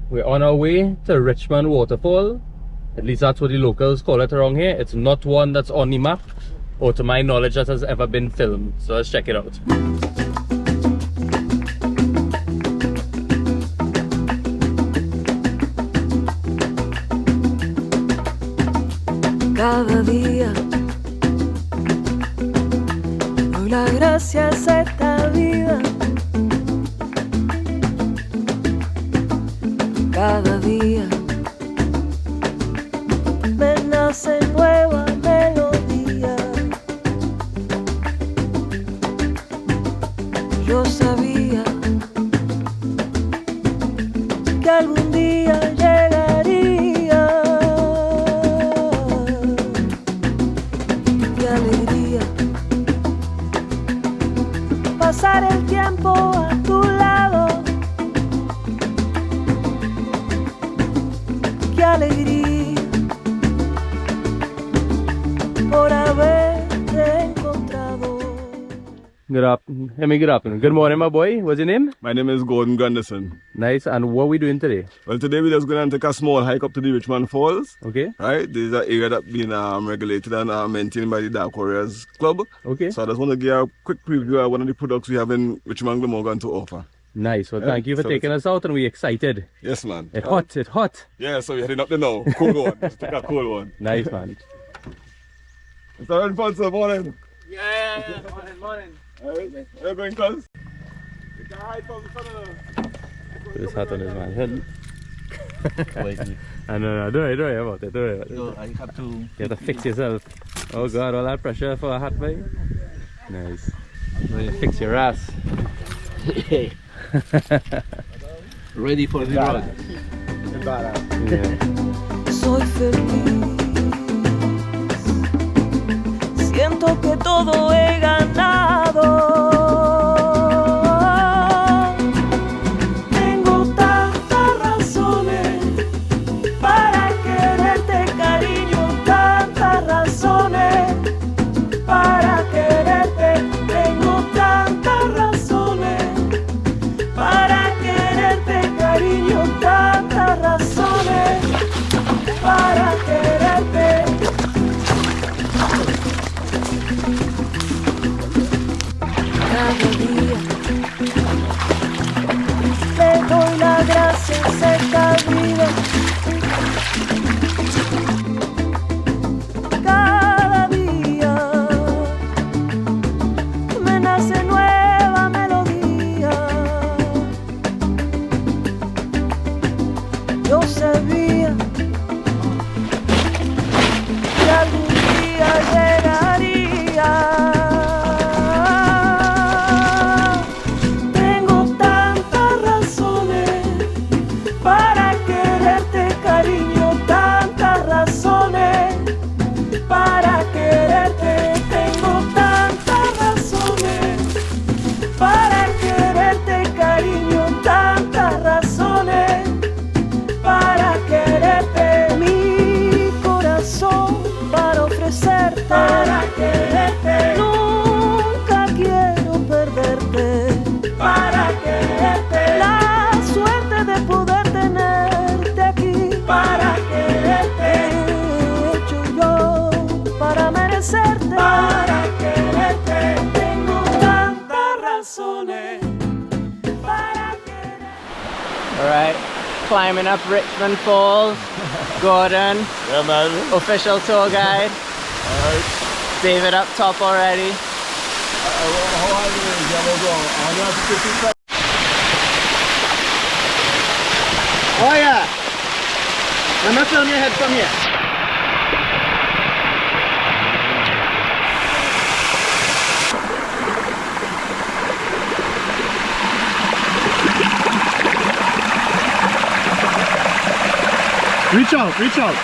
We're on our way to Richmond Waterfall. At least that's what the locals call it around here. It's not one that's on the map, or to my knowledge that has ever been filmed. So let's check it out. Cada día doy las gracias a esta vida. Cada día me nace nueva melodía. Yo sabía que algún día llegaría. Qué alegría pasar el tiempo a tu lado. Qué alegría por haberte encontrado. Good afternoon. Good morning, my boy. What's your name? My name is Gordon Granderson. Nice. And what are we doing today? Well, today we're just going to take a small hike up to the Richmond Falls. Okay. Right? This is an area that's been regulated and maintained by the Dark Warriors Club. Okay. So I just want to give a quick preview of one of the products we have in Richmond Glamorgan to offer. Nice. Well, thank you for taking us out, and we're excited. Yes, man. It's hot. It's hot. Yeah, so we're heading up there now. Cool one. Let's take a cool one. Nice, man. It's already fun, sir. Morning. Yeah. Morning. Alright. Where are you going, cuz? Take a hike from the front of the... Put his hat on his man. No, don't worry about it. Don't worry about it. So I have to... You have to fix yourself. Oh God, all that pressure for a hat, boy. Nice. Now you fix your ass. Ready for the road. Yeah. Soy feliz, siento que todo he ganado. Tengo tantas razones para quererte, cariño, tantas razones para quererte. Tengo tantas razones para quererte, cariño, tantas razones para quererte. Cada día le doy las gracias a esta vida. Cada día me nace nueva melodía. Yo sabía que algún día llegaría. Tengo tantas razones para quererte, cariño, tantas razones para quererte. Tengo tantas razones para quererte, cariño, tantas razones para quererte. Mi corazón para ofrecerte, para quererte. Nunca quiero perderte, para quererte. La suerte de poder tenerte aquí, para quererte. He hecho yo para merecerte, para quererte. Tengo tantas razones para quererte. Alright, climbing up Richmond Falls. Gordon, Yeah, man. official tour guide. Alright. David up top already. How high is it? Yeah, we'll go. Oh yeah! Let me film your head from here. Reach out, reach out.